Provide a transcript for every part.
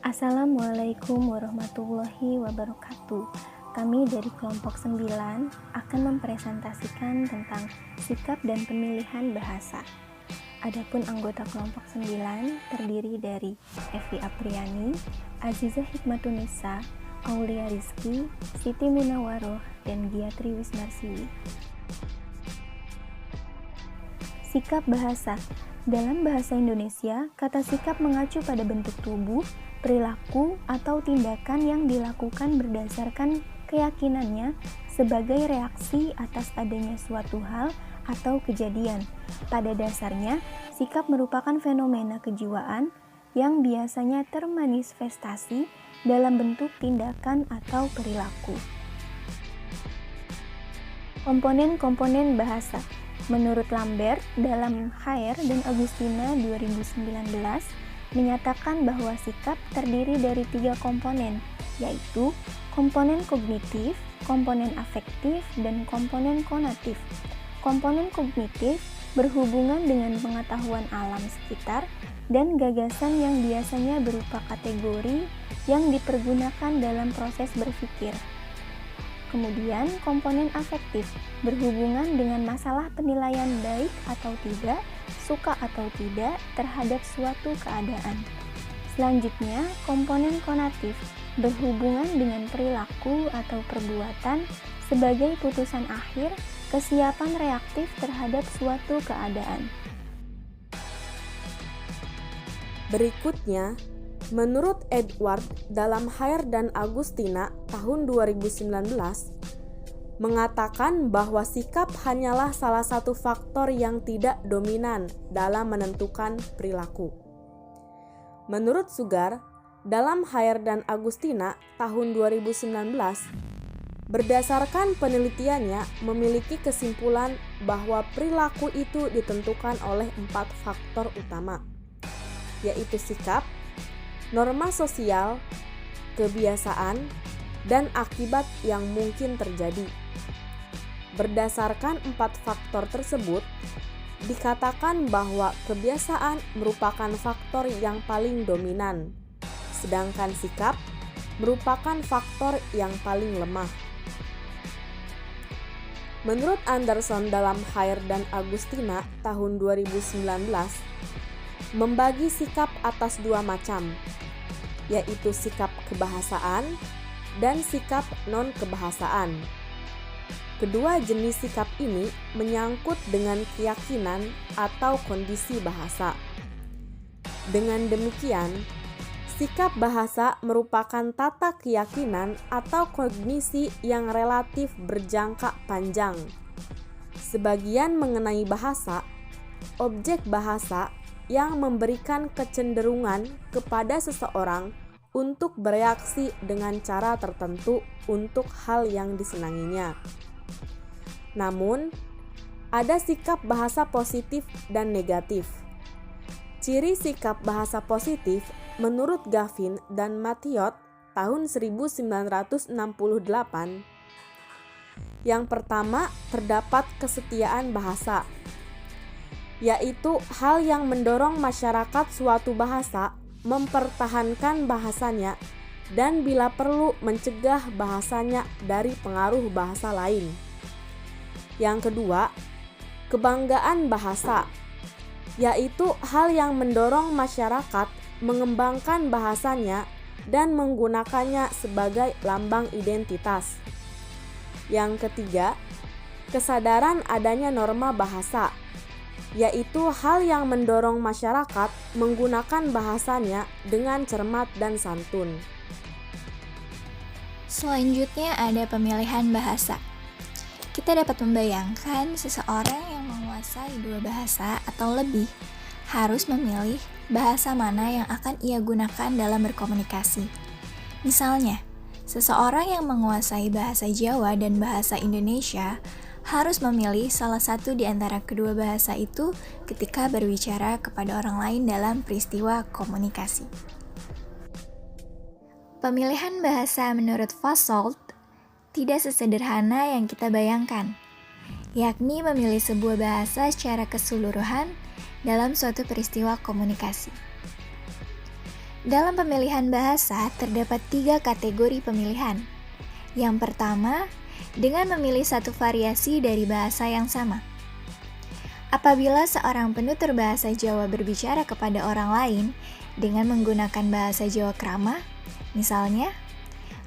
Assalamualaikum warahmatullahi wabarakatuh. Kami dari kelompok 9 akan mempresentasikan tentang sikap dan pemilihan bahasa. Adapun anggota kelompok 9 terdiri dari Evi Apriani, Aziza Hikmatunisa, Aulia Rizky, Siti Munawaroh, dan Giatri Wisnarsiwi. Sikap bahasa. Dalam bahasa Indonesia, kata sikap mengacu pada bentuk tubuh, perilaku, atau tindakan yang dilakukan berdasarkan keyakinannya sebagai reaksi atas adanya suatu hal atau kejadian. Pada dasarnya, sikap merupakan fenomena kejiwaan yang biasanya termanifestasi dalam bentuk tindakan atau perilaku. Komponen-komponen bahasa. Menurut Lambert, dalam Hair dan Agustina 2019, menyatakan bahwa sikap terdiri dari 3 komponen, yaitu komponen kognitif, komponen afektif, dan komponen konatif. Komponen kognitif berhubungan dengan pengetahuan alam sekitar dan gagasan yang biasanya berupa kategori yang dipergunakan dalam proses berpikir. Kemudian, komponen afektif berhubungan dengan masalah penilaian baik atau tidak, suka atau tidak terhadap suatu keadaan. Selanjutnya, komponen konatif berhubungan dengan perilaku atau perbuatan sebagai putusan akhir kesiapan reaktif terhadap suatu keadaan. Berikutnya, menurut Edward dalam Hair dan Agustina tahun 2019, mengatakan bahwa sikap hanyalah salah satu faktor yang tidak dominan dalam menentukan perilaku. Menurut Sugar, dalam Hair dan Agustina tahun 2019, berdasarkan penelitiannya memiliki kesimpulan bahwa perilaku itu ditentukan oleh 4 faktor utama, yaitu sikap, norma sosial, kebiasaan, dan akibat yang mungkin terjadi. Berdasarkan 4 faktor tersebut, dikatakan bahwa kebiasaan merupakan faktor yang paling dominan, sedangkan sikap merupakan faktor yang paling lemah. Menurut Anderson dalam Hair dan Agustina tahun 2019, membagi sikap atas 2 macam, yaitu sikap kebahasaan dan sikap non-kebahasaan. Kedua jenis sikap ini menyangkut dengan keyakinan atau kondisi bahasa. Dengan demikian, sikap bahasa merupakan tata keyakinan atau kognisi yang relatif berjangka panjang. Sebagian mengenai bahasa, objek bahasa yang memberikan kecenderungan kepada seseorang untuk bereaksi dengan cara tertentu untuk hal yang disenanginya. Namun, ada sikap bahasa positif dan negatif. Ciri sikap bahasa positif menurut Gavin dan Mathiot tahun 1968, yang pertama terdapat kesetiaan bahasa, yaitu hal yang mendorong masyarakat suatu bahasa mempertahankan bahasanya dan bila perlu mencegah bahasanya dari pengaruh bahasa lain. Yang kedua, kebanggaan bahasa, yaitu hal yang mendorong masyarakat mengembangkan bahasanya dan menggunakannya sebagai lambang identitas. Yang ketiga, kesadaran adanya norma bahasa, yaitu hal yang mendorong masyarakat menggunakan bahasanya dengan cermat dan santun. Selanjutnya ada pemilihan bahasa. Kita dapat membayangkan seseorang yang menguasai 2 bahasa atau lebih harus memilih bahasa mana yang akan ia gunakan dalam berkomunikasi. Misalnya, seseorang yang menguasai bahasa Jawa dan bahasa Indonesia harus memilih salah satu di antara kedua bahasa itu ketika berbicara kepada orang lain dalam peristiwa komunikasi. Pemilihan bahasa menurut Fasold tidak sesederhana yang kita bayangkan, yakni memilih sebuah bahasa secara keseluruhan dalam suatu peristiwa komunikasi. Dalam pemilihan bahasa terdapat 3 kategori pemilihan. Yang pertama, dengan memilih satu variasi dari bahasa yang sama. Apabila seorang penutur bahasa Jawa berbicara kepada orang lain dengan menggunakan bahasa Jawa krama, misalnya,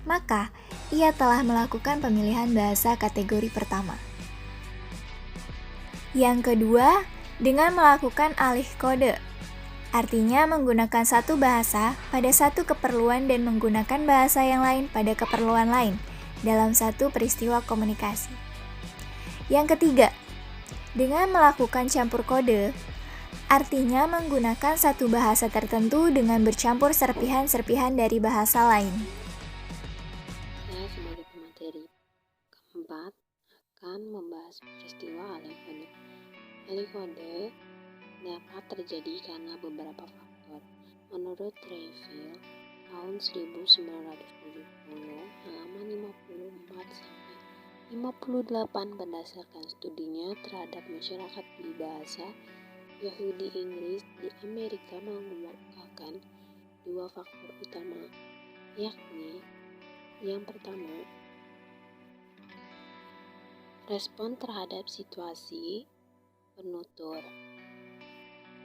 maka ia telah melakukan pemilihan bahasa kategori pertama. Yang kedua, dengan melakukan alih kode. Artinya menggunakan satu bahasa pada satu keperluan dan menggunakan bahasa yang lain pada keperluan lain dalam satu peristiwa komunikasi. Yang ketiga, dengan melakukan campur kode, artinya menggunakan satu bahasa tertentu dengan bercampur serpihan-serpihan dari bahasa lain. Saya sebagai pemateri keempat akan membahas peristiwa alih kode. Alih kode dapat terjadi karena beberapa faktor. Menurut Treville, tahun 1970, halaman 54-58 berdasarkan studinya terhadap masyarakat bahasa Yahudi Inggris di Amerika mengemukakan 2 faktor utama, yakni yang pertama, respon terhadap situasi penutur.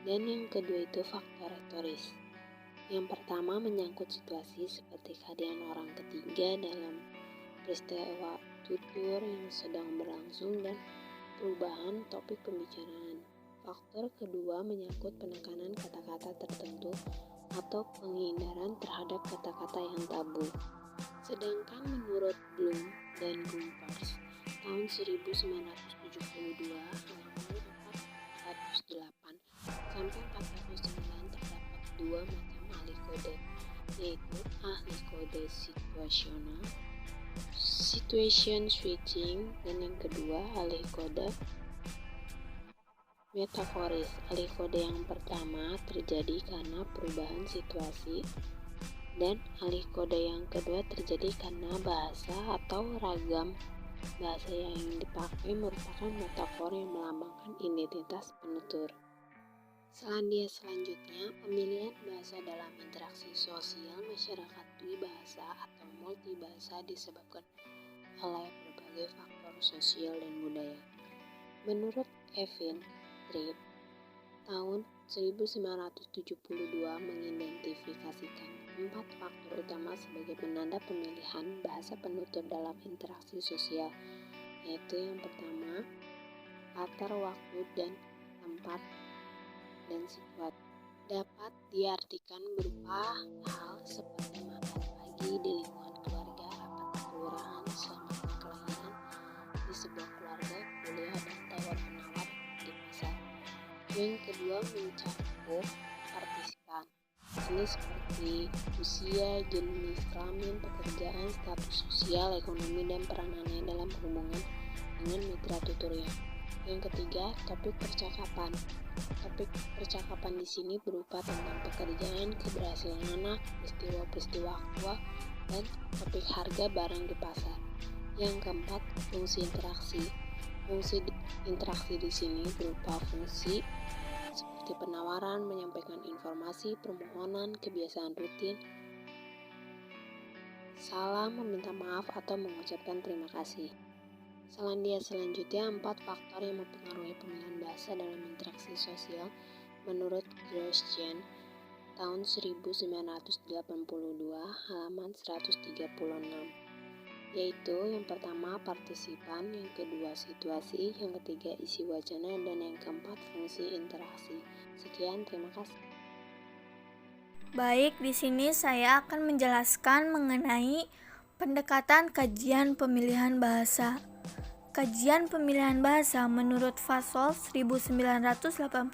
Dan yang kedua itu faktor retoris. Yang pertama menyangkut situasi seperti kehadiran orang ketiga dalam peristiwa tutur yang sedang berlangsung dan perubahan topik pembicaraan. Faktor kedua menyangkut penekanan kata-kata tertentu atau penghindaran terhadap kata-kata yang tabu. Sedangkan menurut Bloom dan Gompers, tahun 1972, halaman 408 sampai 49 terdapat 2 macam alih kode, yaitu alih kode situasional, situation switching, dan yang kedua alih kode metaforis. Alih kode yang pertama terjadi karena perubahan situasi, dan alih kode yang kedua terjadi karena bahasa atau ragam bahasa yang dipakai merupakan metafor yang melambangkan identitas penutur. Selanjutnya, pemilihan bahasa dalam interaksi sosial masyarakat bahasa atau multibahasa disebabkan oleh berbagai faktor sosial dan budaya. Menurut Kevin Tripp, tahun 1972 mengidentifikasikan 4 faktor utama sebagai penanda pemilihan bahasa penutur dalam interaksi sosial, yaitu yang pertama, latar waktu dan tempat dan situasi. Dapat diartikan berupa hal seperti makan pagi di lingkungan keluarga, rapat kelurahan, selamat kelahiran di sebuah keluarga, kuliah, dan tawar-menawar di pasar. Yang kedua mencakup partisipan. Ini seperti usia, jenis kelamin, pekerjaan, status sosial, ekonomi, dan peranannya dalam hubungan dengan mitra tuturnya. Yang ketiga, topik percakapan. Topik percakapan di sini berupa tentang pekerjaan, keberhasilan anak, peristiwa-peristiwa aktual, dan topik harga barang di pasar. Yang keempat, fungsi interaksi. Fungsi interaksi di sini berupa fungsi seperti penawaran, menyampaikan informasi, permohonan, kebiasaan rutin, salam, meminta maaf, atau mengucapkan terima kasih. Selanjutnya 4 faktor yang mempengaruhi pemilihan bahasa dalam interaksi sosial menurut Grosjean tahun 1982 halaman 136, yaitu yang pertama partisipan, yang kedua situasi, yang ketiga isi wacana, dan yang keempat fungsi interaksi. Sekian, terima kasih. Baik, di sini saya akan menjelaskan mengenai pendekatan kajian pemilihan bahasa. Kajian pemilihan bahasa menurut Fasol 1984-183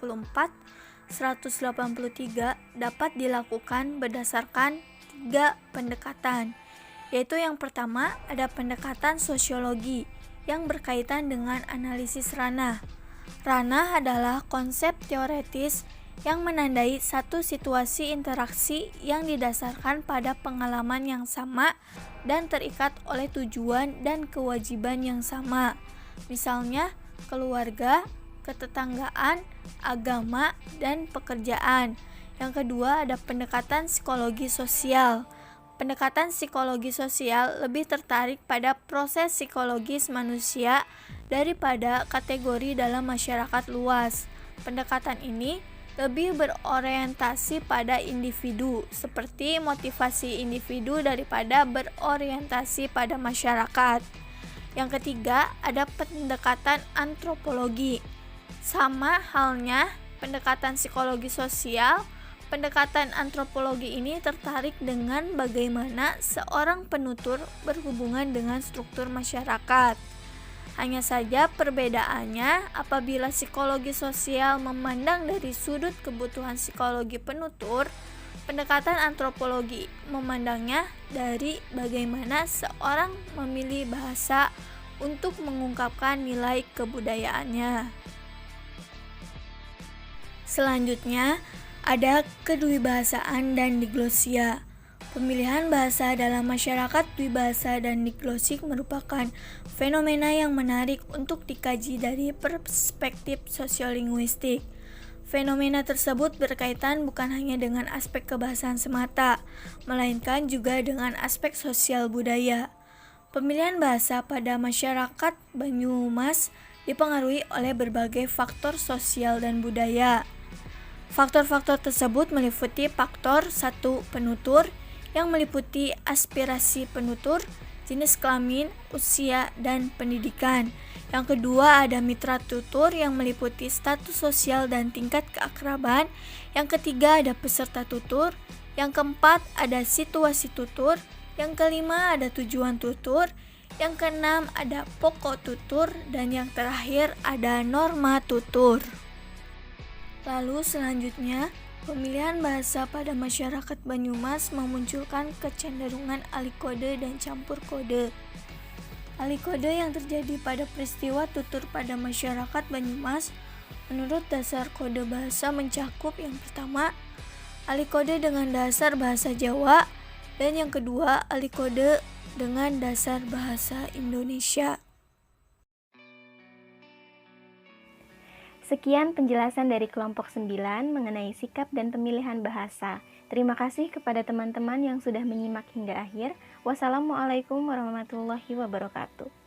dapat dilakukan berdasarkan 3 pendekatan, yaitu yang pertama ada pendekatan sosiologi yang berkaitan dengan analisis ranah. Ranah adalah konsep teoretis yang menandai satu situasi interaksi yang didasarkan pada pengalaman yang sama dan terikat oleh tujuan dan kewajiban yang sama. Misalnya, keluarga, ketetanggaan, agama, dan pekerjaan. Yang kedua ada pendekatan psikologi sosial. Pendekatan psikologi sosial lebih tertarik pada proses psikologis manusia daripada kategori dalam masyarakat luas. Pendekatan ini lebih berorientasi pada individu, seperti motivasi individu daripada berorientasi pada masyarakat. Yang ketiga, ada pendekatan antropologi. Sama halnya pendekatan psikologi sosial, pendekatan antropologi ini tertarik dengan bagaimana seorang penutur berhubungan dengan struktur masyarakat. Hanya saja perbedaannya apabila psikologi sosial memandang dari sudut kebutuhan psikologi penutur, pendekatan antropologi memandangnya dari bagaimana seorang memilih bahasa untuk mengungkapkan nilai kebudayaannya. Selanjutnya, ada kedwibahasaan dan diglosia. Pemilihan bahasa dalam masyarakat dwibahasa dan diglosik merupakan fenomena yang menarik untuk dikaji dari perspektif sosiolinguistik. Fenomena tersebut berkaitan bukan hanya dengan aspek kebahasaan semata, melainkan juga dengan aspek sosial budaya. Pemilihan bahasa pada masyarakat Banyumas dipengaruhi oleh berbagai faktor sosial dan budaya. Faktor-faktor tersebut meliputi faktor 1. Penutur, yang meliputi aspirasi penutur, jenis kelamin, usia, dan pendidikan. Yang kedua ada mitra tutur yang meliputi status sosial dan tingkat keakraban. Yang ketiga ada peserta tutur. Yang keempat ada situasi tutur. Yang kelima ada tujuan tutur. Yang keenam ada pokok tutur. Dan yang terakhir ada norma tutur. Lalu selanjutnya, pemilihan bahasa pada masyarakat Banyumas memunculkan kecenderungan alikode dan campur kode. Alikode yang terjadi pada peristiwa tutur pada masyarakat Banyumas menurut dasar kode bahasa mencakup yang pertama, alikode dengan dasar bahasa Jawa, dan yang kedua, alikode dengan dasar bahasa Indonesia. Sekian penjelasan dari kelompok 9 mengenai sikap dan pemilihan bahasa. Terima kasih kepada teman-teman yang sudah menyimak hingga akhir. Wassalamualaikum warahmatullahi wabarakatuh.